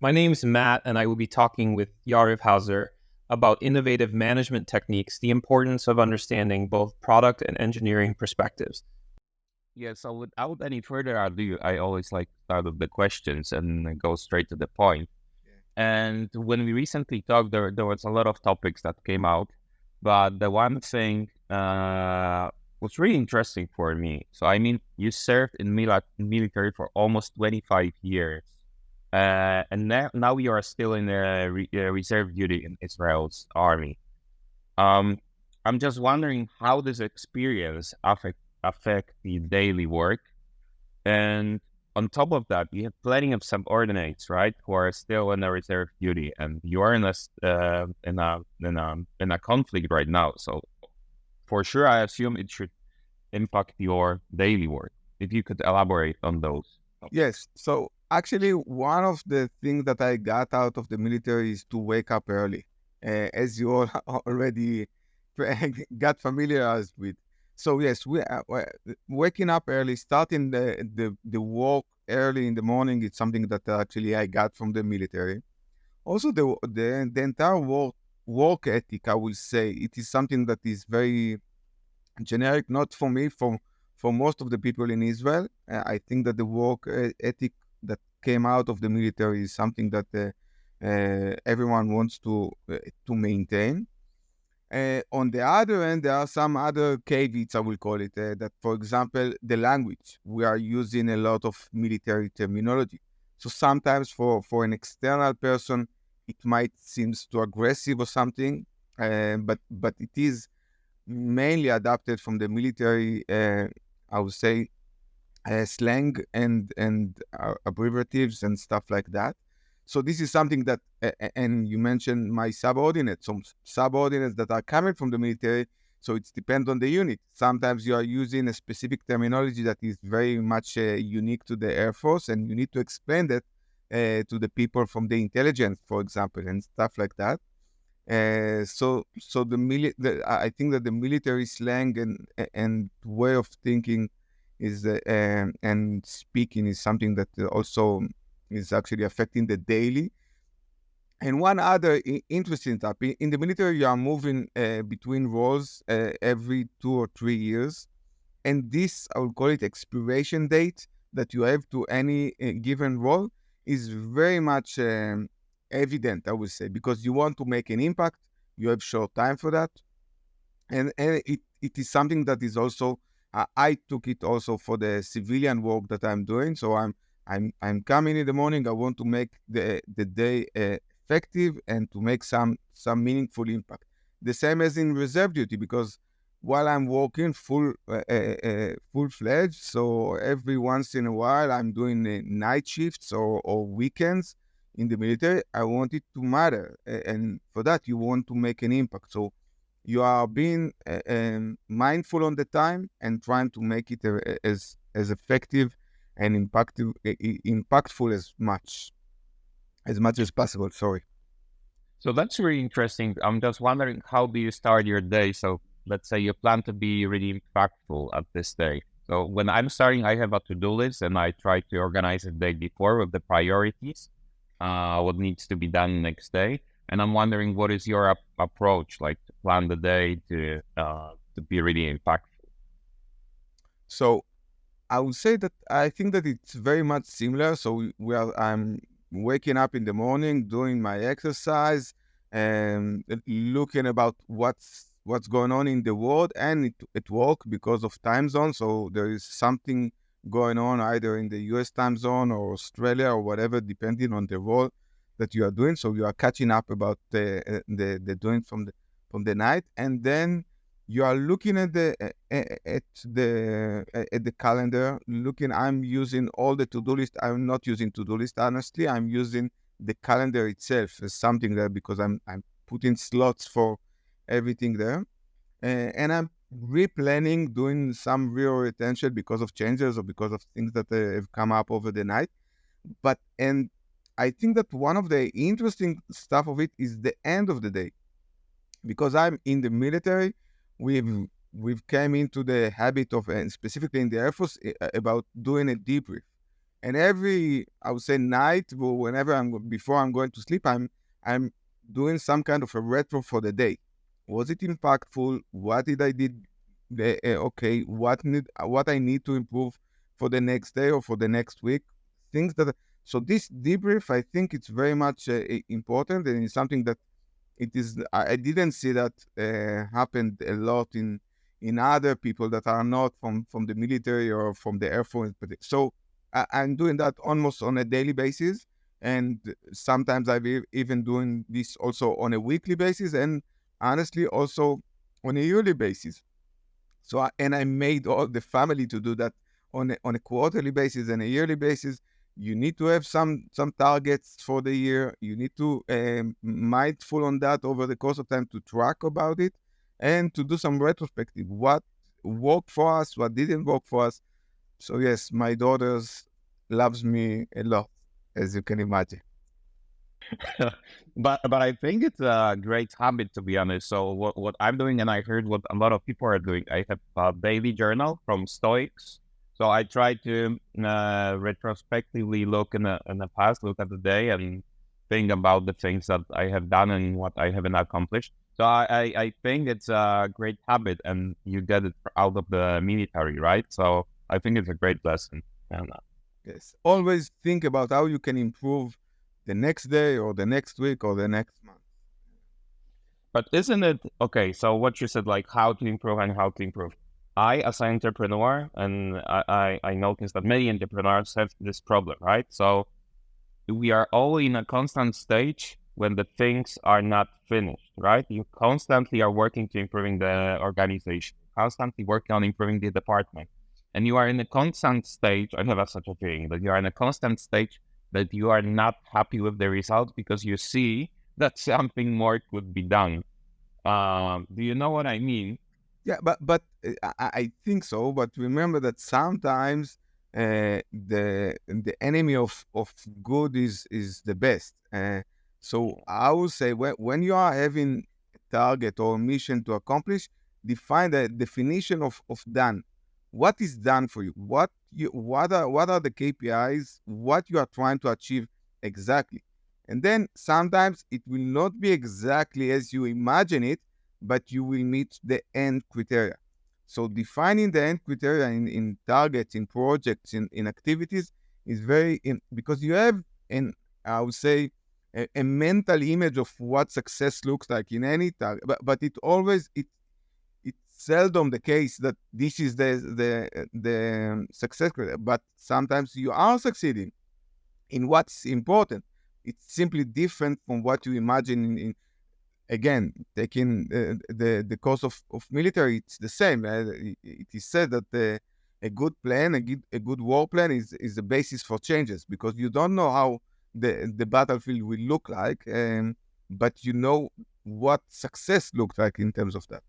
My name is Matt, and I will be talking with Yariv Hasar about innovative management techniques, the importance of understanding both product and engineering perspectives. Yeah, so without any further ado, I always like to start with the questions and go straight to the point. And when we recently talked, there was a lot of topics that came out, but the one thing was really interesting for me. So, I mean, you served in military for almost 25 years, and now you are still in reserve duty in Israel's army. Um, I'm just wondering how this experience affect the daily work, and on top of that, you have plenty of subordinates, right, who are still in a reserve duty, and you are in a conflict right now. So for sure, I assume it should impact your daily work. If you could elaborate on those topics. Yes. So actually, one of the things that I got out of the military is to wake up early, as you all already got familiarized with. So yes, waking up early, starting the work early in the morning. It's something that actually I got from the military. Also, the entire work ethic, I will say, it is something that is very generic, not for me, for most of the people in Israel. I think that the work ethic that came out of the military is something that everyone wants to maintain. On the other end, there are some other caveats, I will call it, that, for example, the language. We are using a lot of military terminology. So sometimes for an external person, it might seem too aggressive or something, but it is mainly adapted from the military, I would say, slang and abbreviatives and stuff like that. So this is something that, and you mentioned my subordinates, some subordinates that are coming from the military. So it depends on the unit. Sometimes you are using a specific terminology that is very much unique to the Air Force, and you need to explain that to the people from the intelligence, for example, and stuff like that. So I think that the military slang and way of thinking is and speaking is something that also is actually affecting the daily. And one other interesting topic in the military, you are moving between roles every 2 or 3 years, and this, I would call it, expiration date that you have to any given role is very much evident, I would say, because you want to make an impact. You have short time for that, and it is something that is also I took it also for the civilian work that I'm doing. So I'm coming in the morning. I want to make the day effective and to make some meaningful impact. The same as in reserve duty, because while I'm working full fledged, so every once in a while I'm doing night shifts or weekends in the military. I want it to matter, and for that you want to make an impact. So you are being mindful on the time and trying to make it as effective and impactful as much as possible. Sorry. So that's really interesting. I'm just wondering, how do you start your day? So let's say you plan to be really impactful at this day. So when I'm starting, I have a to-do list and I try to organize it the day before with the priorities, what needs to be done next day. And I'm wondering, what is your approach, like to plan the day to be really impactful? So I would say that I think that it's very much similar. So I'm waking up in the morning, doing my exercise, and looking about what's going on in the world and at work because of time zone. So there is something going on either in the US time zone or Australia or whatever, depending on the role that you are doing. So you are catching up about the doing from the night, and then you are looking at the calendar. I'm using all the to-do list. I'm not using to-do list, honestly. I'm using the calendar itself as something there, because I'm putting slots for everything there. And I'm replanning, doing some reorientation because of changes or because of things that have come up over the night. And I think that one of the interesting stuff of it is the end of the day, because I'm in the military. We've came into the habit of, and specifically in the Air Force, about doing a debrief. And every, I would say, night, or whenever before I'm going to sleep, I'm doing some kind of a retro for the day. Was it impactful? What did I did? Okay, what I need to improve for the next day or for the next week? Things that. So this debrief, I think it's very much important, and it's something that it is. I didn't see that happened a lot in other people that are not from the military or from the air force. So I'm doing that almost on a daily basis, and sometimes even doing this also on a weekly basis, and honestly also on a yearly basis. So and I made all the family to do that on a quarterly basis and a yearly basis. You need to have some targets for the year. You need to mindful on that over the course of time to track about it and to do some retrospective. What worked for us, what didn't work for us. So yes, my daughters loves me a lot, as you can imagine. But I think it's a great habit, to be honest. So what I'm doing, and I heard what a lot of people are doing, I have a daily journal from Stoics. So I try to retrospectively look in the past, look at the day, and think about the things that I have done and what I haven't accomplished. So I think it's a great habit, and you get it out of the military, right? So I think it's a great lesson. And, Yes, always think about how you can improve the next day or the next week or the next month. But isn't it okay? So what you said, like how to improve and how to improve. I, as an entrepreneur, and I noticed that many entrepreneurs have this problem, right? So we are all in a constant stage when the things are not finished, right? You constantly are working to improving the organization, constantly working on improving the department. And you are in a constant stage, I have such a feeling, that you are in a constant stage that you are not happy with the results because you see that something more could be done. Do you know what I mean? Yeah, but I think so. But remember that sometimes the enemy of good is the best. So I would say when you are having a target or a mission to accomplish, define the definition of done. What is done for you? What are the KPIs? What you are trying to achieve exactly? And then sometimes it will not be exactly as you imagine it, but you will meet the end criteria. So defining the end criteria in targets, in projects, in activities is because you have an, I would say, a mental image of what success looks like in any target, but it's seldom the case that this is the success criteria. But sometimes you are succeeding in what's important. It's simply different from what you imagine in again, taking the course of military, it's the same. It is said that a good plan, a good war plan is the basis for changes because you don't know how the battlefield will look like, but you know what success looks like in terms of that.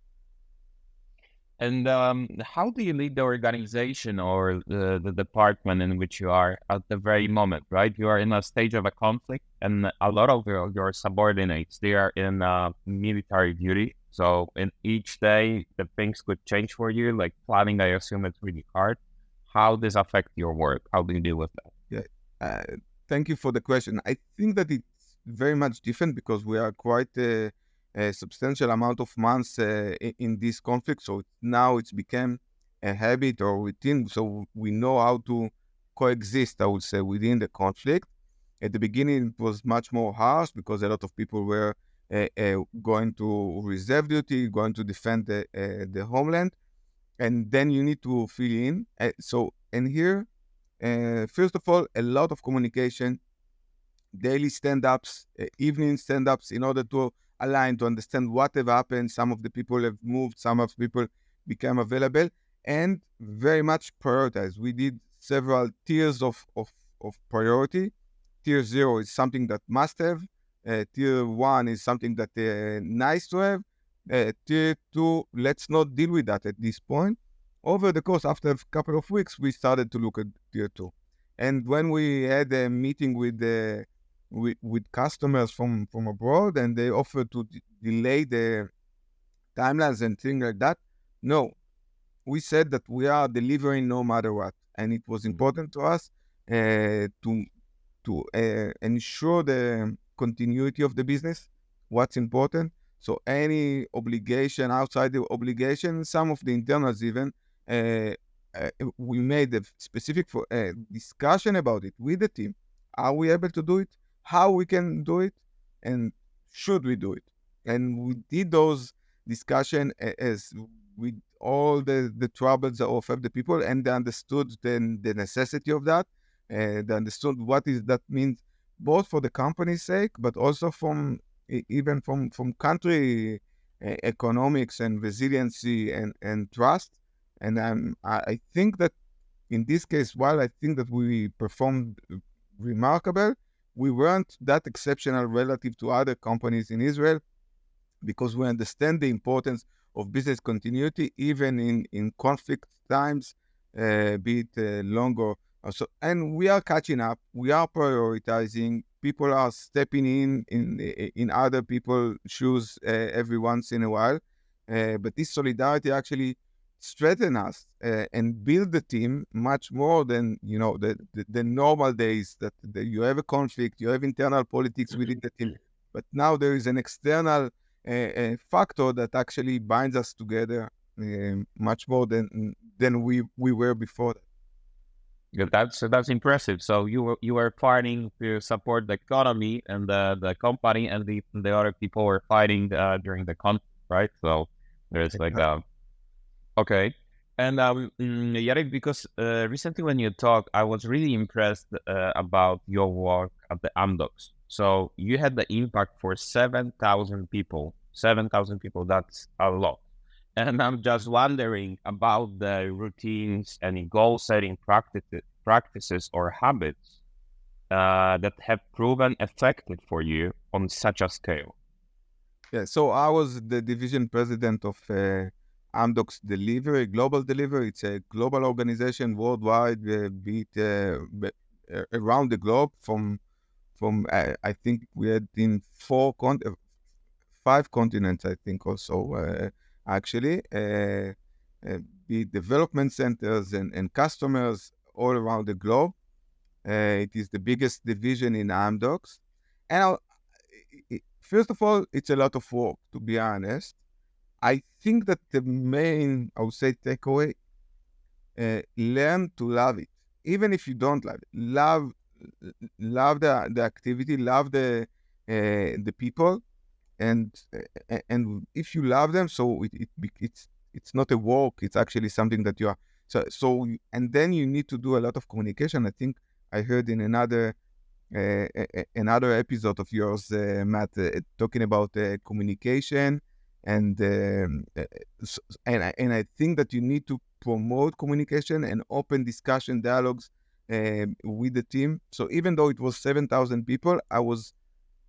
And how do you lead the organization or the department in which you are at the very moment, right? You are in a stage of a conflict, and a lot of your subordinates, they are in military duty. So in each day, the things could change for you. Like planning, I assume it's really hard. How does affect your work? How do you deal with that? Yeah. Thank you for the question. I think that it's very much different because we are quite a substantial amount of months in this conflict. So now it's become a habit or routine. So we know how to coexist, I would say, within the conflict. At the beginning, it was much more harsh because a lot of people were going to reserve duty, going to defend the homeland, and then you need to fill in. And here, first of all, a lot of communication, daily stand-ups, evening stand-ups, in order to align, to understand what have happened. Some of the people have moved, some of the people became available, and very much prioritize. We did several tiers of priority. Tier 0 is something that must have. Tier 1 is something that nice to have. Tier 2, let's not deal with that at this point. Over the course, after a couple of weeks, we started to look at tier 2. And when we had a meeting with customers from abroad and they offered to delay the timelines and things like that, no, we said that we are delivering no matter what. And it was important to us to ensure the continuity of the business. What's important? So any obligation outside the obligation, some of the internals even, uh, we made a specific discussion about it with the team. Are we able to do it? How we can do it? And should we do it? And we did those discussion as with all the troubles of the people, and they understood the necessity of that. They understood what is that means both for the company's sake, but also from even from country economics and resiliency and trust. And I think that in this case, while I think that we performed remarkable, we weren't that exceptional relative to other companies in Israel because we understand the importance of business continuity even in conflict times, be it longer. And we are catching up. We are prioritizing. People are stepping in other people's shoes every once in a while. But this solidarity actually strengthen us and build the team much more than the normal days that you have a conflict, you have internal politics within the team. But now there is an external factor that actually binds us together much more than we were before that. Yeah, that's impressive. So you were fighting to support the economy and the company, and the other people were fighting during the conflict, right? So there's like okay. And Yariv, because recently when you talked, I was really impressed about your work at the Amdocs. So you had the impact for 7,000 people. 7,000 people, that's a lot. And I'm just wondering about the routines, any goal-setting practices or habits that have proven effective for you on such a scale. Yeah, so I was the division president of Amdocs Delivery, Global Delivery. It's a global organization worldwide, be it around the globe. From I think we had in 5 continents. I think also actually, be it development centers and customers all around the globe. It is the biggest division in Amdocs, and first of all, it's a lot of work, to be honest. I think that the main, I would say, takeaway, learn to love it. Even if you don't love it, love the activity, love the people, and if you love them, so it's not a work. It's actually something that you are. And then you need to do a lot of communication. I think I heard in another episode of yours, Matt, talking about communication, and I think that you need to promote communication and open discussion dialogues with the team. So even though it was 7,000 people, I was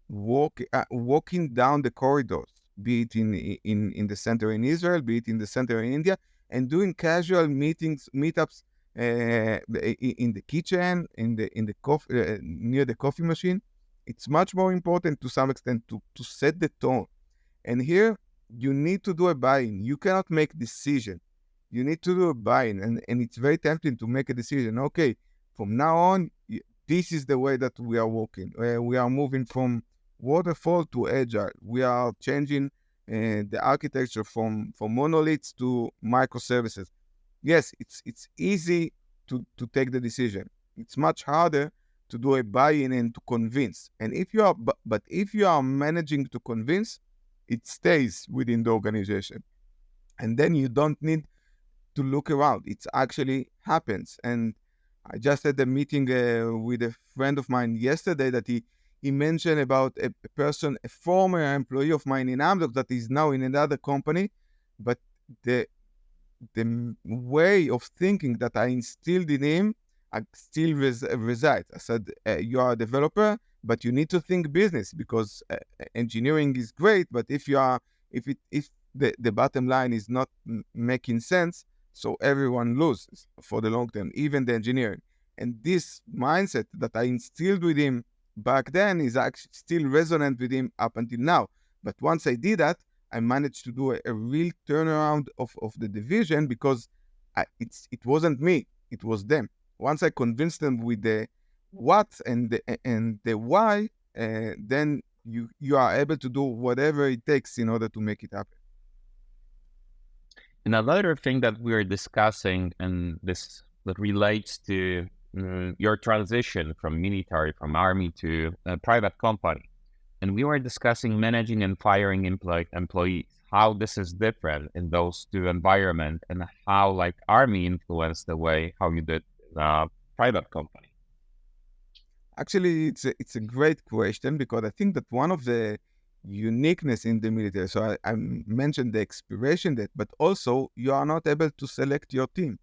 walking down the corridors, be it in the center in Israel, be it in the center in India, and doing casual meetups in the kitchen, in the coffee near the coffee machine. It's much more important to some extent to set the tone. And here you need to do a buy-in. You cannot make decision. You need to do a buy-in, and it's very tempting to make a decision. Okay, from now on, this is the way that we are working. We are moving from waterfall to agile. We are changing the architecture from monoliths to microservices. Yes, it's easy to take the decision. It's much harder to do a buy-in and to convince. And if you are, but if you are managing to convince, it stays within the organization, and then you don't need to look around. It actually happens. And I just had a meeting with a friend of mine yesterday that he mentioned about a person, a former employee of mine in Amdocs that is now in another company, but the way of thinking that I instilled in him still resides. I said, you are a developer, but you need to think business, because engineering is great, but if the bottom line is not making sense, so everyone loses for the long term, even the engineering. And this mindset that I instilled with him back then is actually still resonant with him up until now. But once I did that, I managed to do a real turnaround of the division, because it wasn't me, it was them. once I convince them with the what and the why, then you are able to do whatever it takes in order to make it happen. Another thing that we are discussing, and this that relates to your transition from military, from army to a private company. And we were discussing managing and firing employees, how this is different in those two environments, and how like army influenced the way how you did private company. Actually, it's a great question, because I think that one of the uniqueness in the military. So I mentioned the expiration date, but also you are not able to select your team.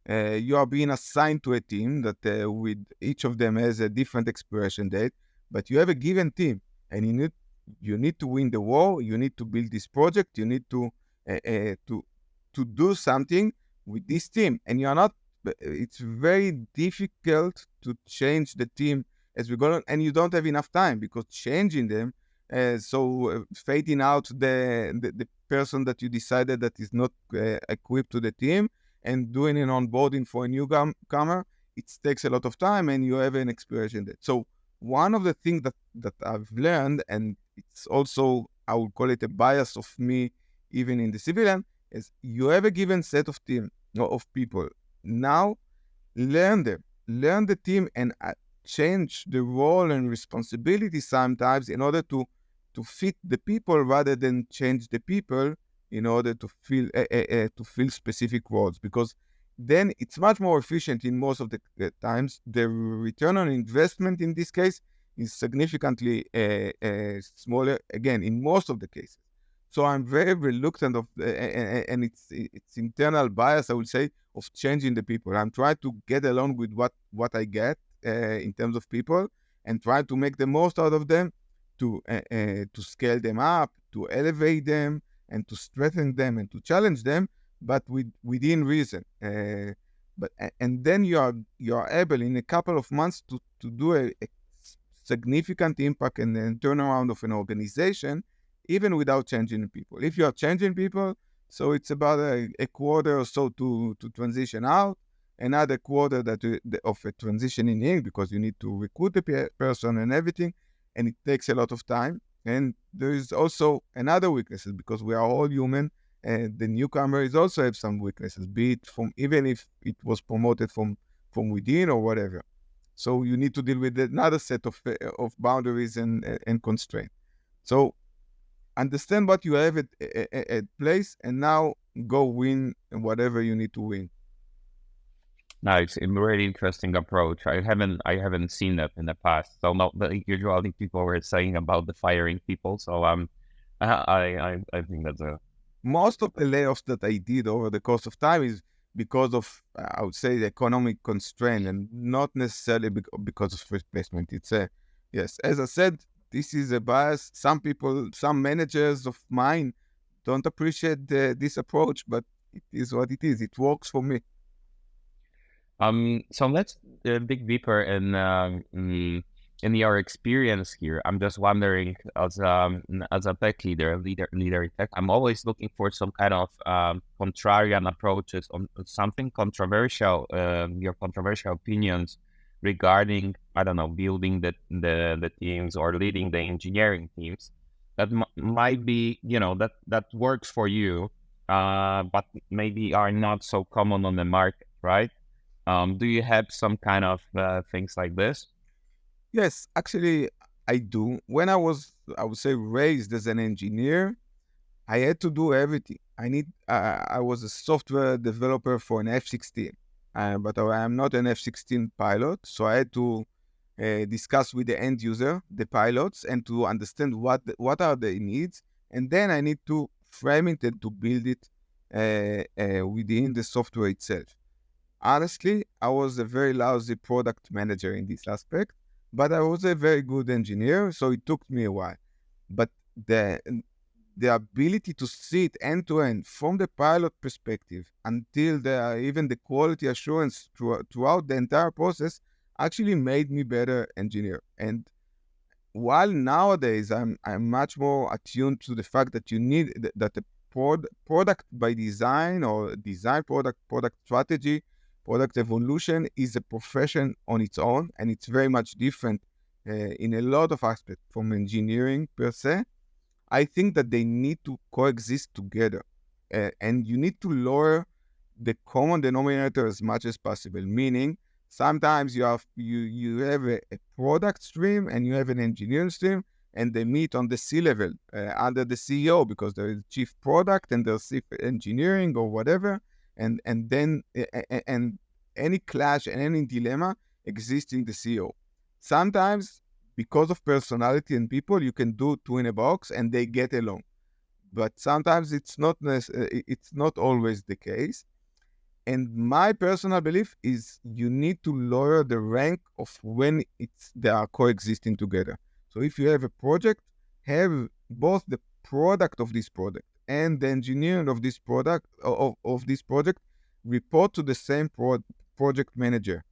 You are being assigned to a team that with each of them has a different expiration date, but you have a given team, and you need to win the war. You need to build this project. You need to do something with this team, and you are not. It's very difficult to change the team as we go on, and you don't have enough time, because changing them, fading out the person that you decided that is not equipped to the team, and doing an onboarding for a newcomer, it takes a lot of time, and you have an expiration date. So one of the things that I've learned, and it's also, I would call it a bias of me, even in the civilian, is you have a given set of team of people. Now, learn the team, and change the role and responsibility sometimes in order to fit the people, rather than change the people in order to fill specific roles, because then it's much more efficient in most of the times. The return on investment in this case is significantly smaller, again, in most of the cases. So I'm very reluctant of, and it's internal bias, I would say, of changing the people. I'm trying to get along with what I get in terms of people, and try to make the most out of them, to scale them up, to elevate them, and to strengthen them, and to challenge them, but within reason. And then you are able in a couple of months to do a significant impact and then turnaround of an organization, even without changing the people. If you are changing people, so it's about a quarter or so to transition out, another quarter of a transitioning in, because you need to recruit the person and everything, and it takes a lot of time. And there is also another weaknesses, because we are all human, and the newcomer is also have some weaknesses, be it from, even if it was promoted from within or whatever. So you need to deal with another set of boundaries and constraints. So understand what you have at place, and now go win whatever you need to win. No, it's a really interesting approach. I haven't seen that in the past. So not that usually people were saying about the firing people. So I think that's a Most of the layoffs that I did over the course of time is because of, I would say, the economic constraint, and not necessarily because of replacement. It's yes, as I said, this is a bias. Some people, some managers of mine don't appreciate this approach, but it is what it is. It works for me. So let's dig deeper in your experience here. I'm just wondering, as a tech leader in tech, I'm always looking for some kind of contrarian approaches on something controversial. Your controversial opinions regarding, I don't know, building the teams or leading the engineering teams that might be, that works for you, but maybe are not so common on the market, right? Do you have some kind of things like this? Yes, actually, I do. When I was, I would say, raised as an engineer, I had to do everything. I was a software developer for an F-16, but I am not an F-16 pilot, so I had to discuss with the end user, the pilots, and to understand what are their needs, and then I need to frame it and to build it within the software itself. Honestly, I was a very lousy product manager in this aspect, but I was a very good engineer, so it took me a while. But the the ability to see it end to end from the pilot perspective until even the quality assurance throughout the entire process actually made me better engineer. And while nowadays I'm much more attuned to the fact that you need that the product by design, or design product strategy, Product evolution is a profession on its own, and it's very much different in a lot of aspects from engineering per se. I think that they need to coexist together, and you need to lower the common denominator as much as possible. Meaning, sometimes you have a product stream and you have an engineering stream, and they meet on the C level under the CEO because there is chief product and there's chief engineering or whatever, and then and any clash and any dilemma exists in the CEO. Sometimes because of personality and people, you can do two in a box and they get along. But sometimes it's not always the case. And my personal belief is you need to lower the rank of when they are coexisting together. So if you have a project, have both the product of this product and the engineering of this product of this project report to the same project manager.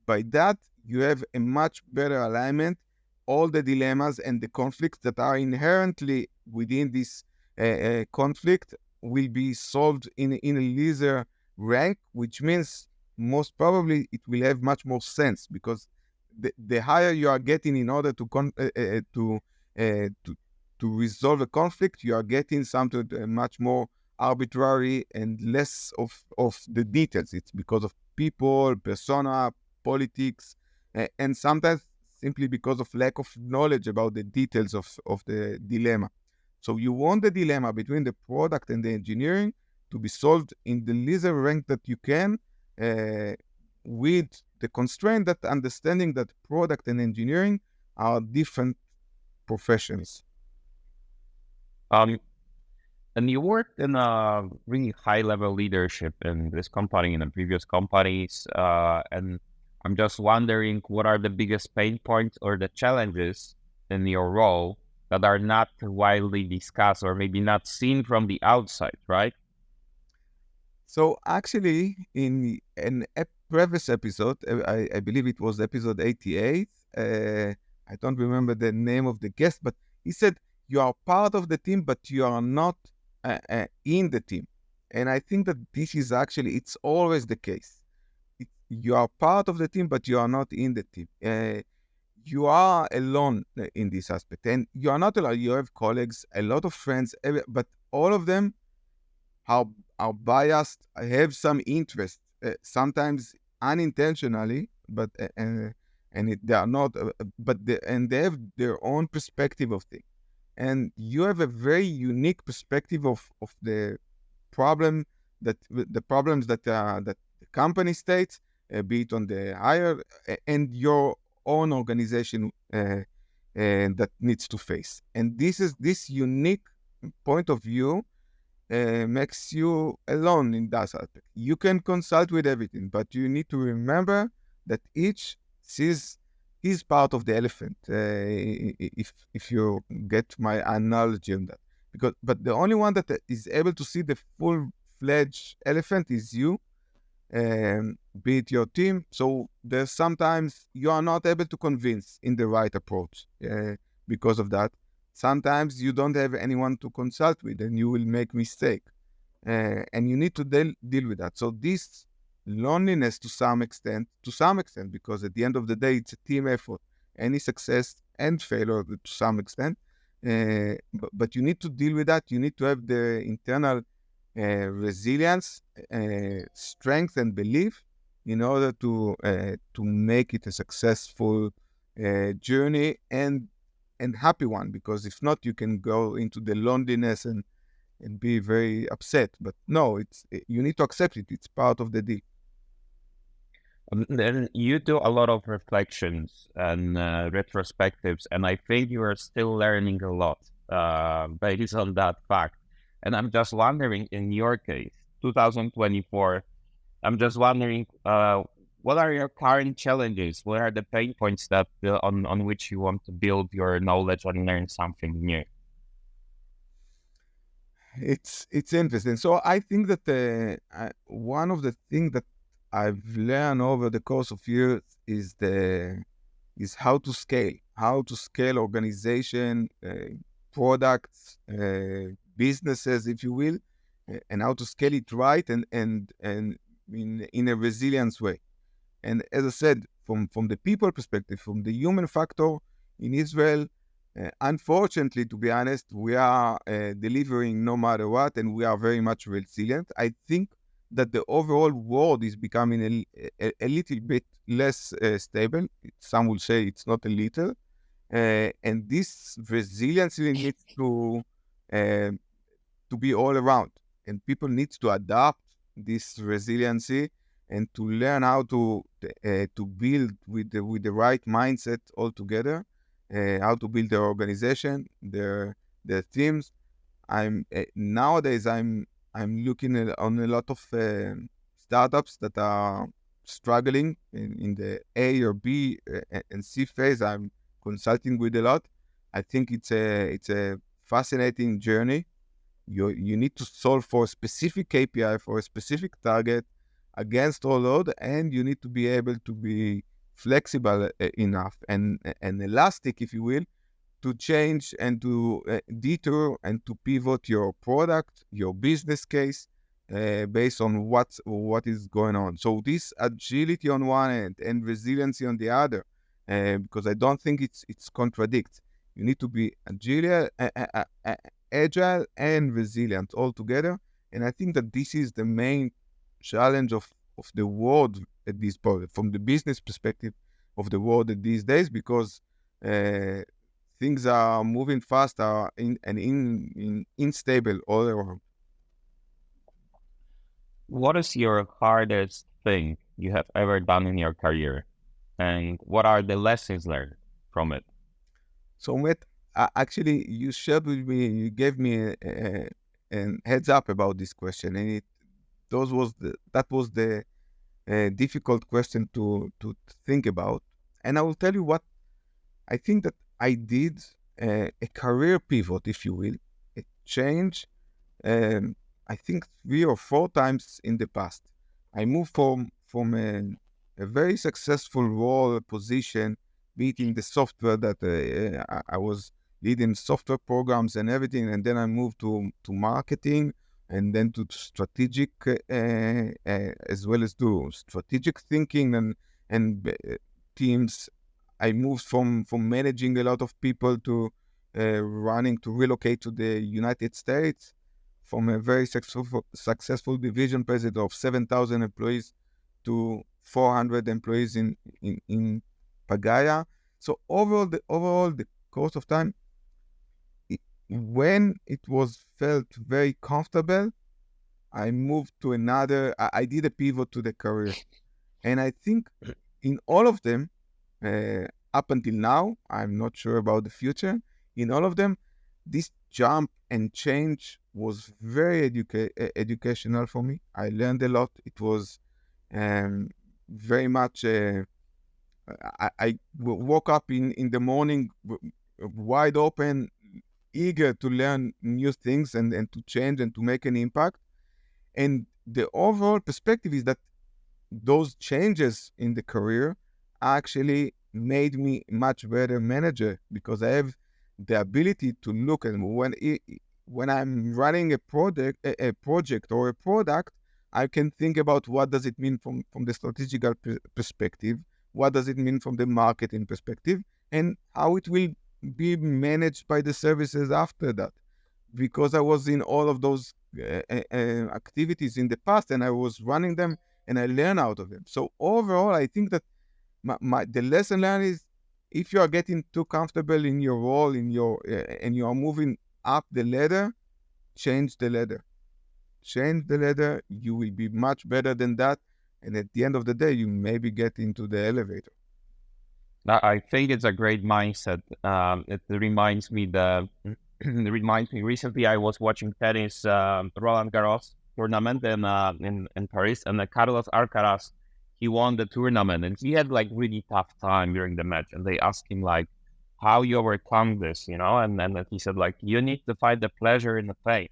By that, you have a much better alignment. All the dilemmas and the conflicts that are inherently within this conflict will be solved in a lesser rank, which means most probably it will have much more sense because the higher you are getting in order to resolve a conflict, you are getting something much more arbitrary and less of the details. It's because of people, persona, politics, and sometimes simply because of lack of knowledge about the details of the dilemma. So you want the dilemma between the product and the engineering to be solved in the lesser rank that you can, with the constraint that understanding that product and engineering are different professions. And you worked in a really high-level leadership in this company and in previous companies, and I'm just wondering what are the biggest pain points or the challenges in your role that are not widely discussed or maybe not seen from the outside, right? So actually, in a previous episode, I believe it was episode 88, I don't remember the name of the guest, but he said, you are part of the team, but you are not in the team. And I think that this is actually, it's always the case. You are part of the team, but you are not in the team. You are alone in this aspect. And you are not alone. You have colleagues, a lot of friends, but all of them are biased, have some interest, sometimes unintentionally, but they are not, and they have their own perspective of things. And you have a very unique perspective of the problems that the company states, be it on the higher and your own organization that needs to face. And this unique point of view makes you alone in that aspect. You can consult with everything, but you need to remember that each sees his part of the elephant. If you get my analogy on that, but the only one that is able to see the full-fledged elephant is you, be it your team. So there's sometimes you are not able to convince in the right approach because of that. Sometimes you don't have anyone to consult with and you will make mistake. And you need to deal with that. So this loneliness to some extent, because at the end of the day, it's a team effort. Any success and failure to some extent. But you need to deal with that. You need to have the internal resilience, strength, and belief in order to make it a successful journey and happy one. Because if not, you can go into the loneliness and be very upset. But no, you need to accept it. It's part of the deal. Then you do a lot of reflections and retrospectives, and I think you are still learning a lot based on that fact. And I'm just wondering, in your case, 2024, I'm just wondering, what are your current challenges? What are the pain points that on which you want to build your knowledge and learn something new? It's interesting. So I think that one of the things that I've learned over the course of years is how to scale organization, products, businesses, if you will, and how to scale it right and in a resilience way. And as I said, from the people perspective, from the human factor in Israel, unfortunately, to be honest, we are delivering no matter what, and we are very much resilient. I think that the overall world is becoming a little bit less stable. Some will say it's not a little. And this resiliency needs uh, to be all around, and people need to adapt this resiliency and to learn how to build with the right mindset all together, how to build their organization, their teams. Nowadays I'm looking on a lot of startups that are struggling in the A or B and C phase. I'm consulting with a lot. I think it's a fascinating journey. You need to solve for a specific KPI for a specific target against all load, and you need to be able to be flexible enough and elastic, if you will, to change and to detour and to pivot your product, your business case, based on what is going on. So this agility on one end and resiliency on the other, because I don't think it's contradicts. You need to be agile and resilient all together. And I think that this is the main challenge of the world at this point, from the business perspective of the world at these days, because uh, things are moving fast and unstable all around. What is your hardest thing you have ever done in your career? And what are the lessons learned from it? So, Matt, actually, you shared with me, you gave me an heads up about this question, and that was the difficult question to think about. And I will tell you what I think that I did a career pivot, if you will, a change. I think 3 or 4 times in the past. I moved from a very successful role position, be it in the software that I was leading software programs and everything, and then I moved to marketing, and then to strategic, as well as to strategic thinking and teams. I moved from managing a lot of people to running to relocate to the United States, from a very successful division president of 7,000 employees to 400 employees in Pagaya. So overall the course of time, when it was felt very comfortable, I moved to another. I did a pivot to the career, and I think in all of them, uh, up until now, I'm not sure about the future. In all of them, this jump and change was very educational for me. I learned a lot. It was very much. Woke up in the morning wide open, eager to learn new things and to change and to make an impact. And the overall perspective is that those changes in the career actually made me much better manager, because I have the ability to look, and when I'm running a project or a product, I can think about what does it mean from the strategical perspective, what does it mean from the marketing perspective, and how it will be managed by the services after that, because I was in all of those activities in the past, and I was running them, and I learn out of them. So overall, I think that the lesson learned is, if you are getting too comfortable in your role, and you are moving up the ladder, change the ladder. Change the ladder. You will be much better than that. And at the end of the day, you maybe get into the elevator. I think it's a great mindset. It reminds me it reminds me recently I was watching tennis, Roland Garros tournament in Paris, and Carlos Alcaraz, he won the tournament, and he had like really tough time during the match, and they asked him like how you overcome this, and then he said like you need to find the pleasure in the pain.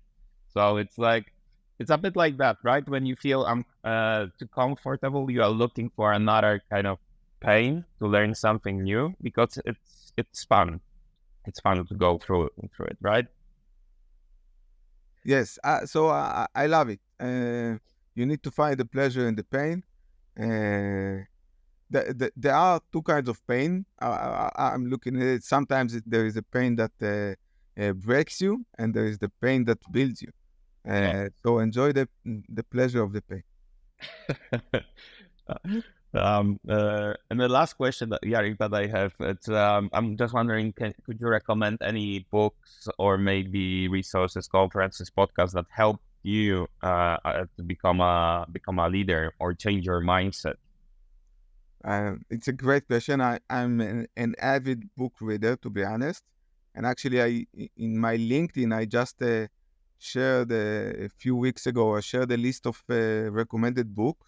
So it's like it's a bit like that, right? When you feel too comfortable, you are looking for another kind of pain to learn something new, because it's fun. It's fun to go through it, right? Yes. So I love it. You need to find the pleasure in the pain. There are two kinds of pain. I'm looking at it. Sometimes there is a pain that breaks you, and there is the pain that builds you. So enjoy the pleasure of the pain. And the last question that Yariv, that I have, it's I'm just wondering, could you recommend any books or maybe resources, conferences, podcasts that help you to become a leader or change your mindset? It's a great question. I'm an avid book reader, to be honest. And actually, in my LinkedIn, I just shared a few weeks ago, I shared a list of recommended books.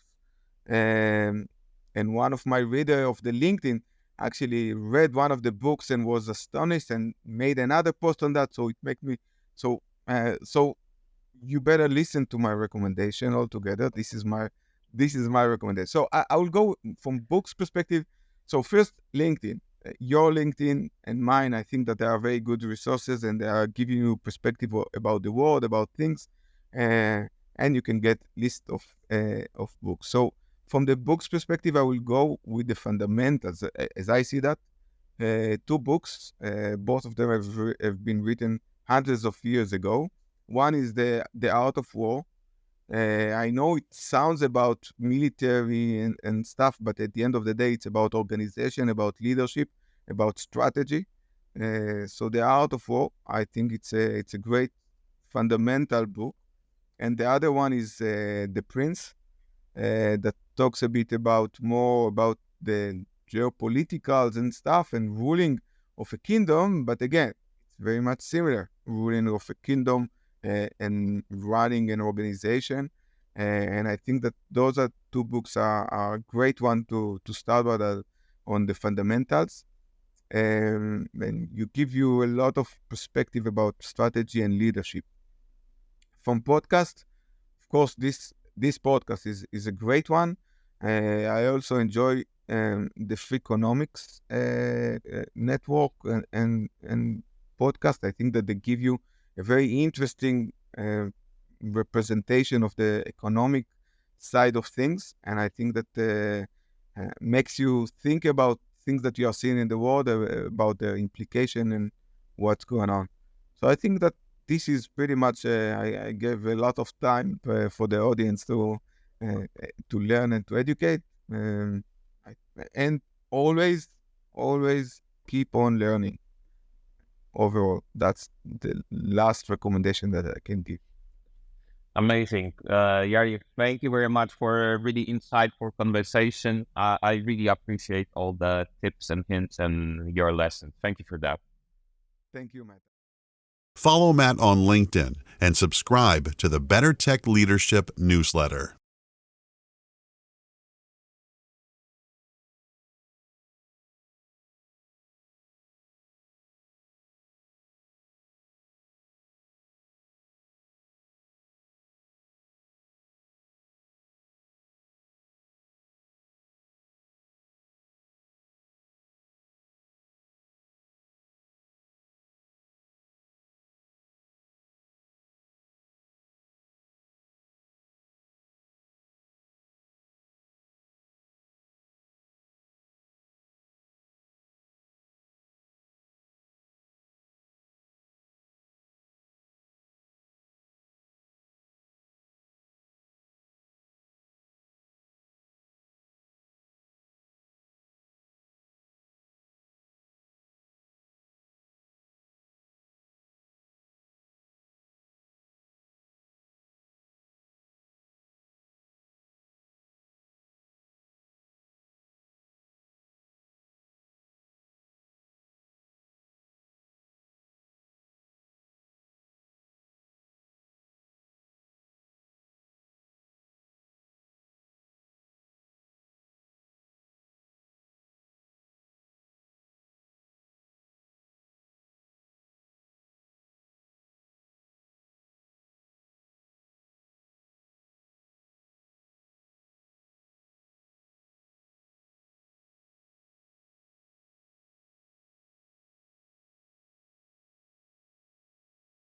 And one of my reader of the LinkedIn actually read one of the books and was astonished and made another post on that. So it made me so you better listen to my recommendation altogether. This is my recommendation. So I will go from books perspective. So first, LinkedIn. Your LinkedIn and mine, I think that they are very good resources and they are giving you perspective about the world, about things, and you can get list of books. So from the books perspective, I will go with the fundamentals as I see that. Two books, both of them have been written hundreds of years ago. One is the Art of War. I know it sounds about military and stuff, but at the end of the day, it's about organization, about leadership, about strategy. So the Art of War, I think it's a great fundamental book. And the other one is The Prince, that talks a bit more about the geopoliticals and stuff and ruling of a kingdom. But again, it's very much similar, ruling of a kingdom and running an organization. And I think that those are two books are a great one to start with on the fundamentals. And you give you a lot of perspective about strategy and leadership. From podcast, of course, this podcast is a great one. I also enjoy the Freakonomics network and podcast. I think that they give you a very interesting representation of the economic side of things, and I think that makes you think about things that you are seeing in the world, about their implication and what's going on. So I think that this is pretty much I gave a lot of time for the audience to learn and to educate, and always keep on learning. Overall, that's the last recommendation that I can give. Amazing. Yari, thank you very much for a really insightful conversation. I really appreciate all the tips and hints and your lessons. Thank you for that. Thank you, Matt. Follow Matt on LinkedIn and subscribe to the Better Tech Leadership newsletter.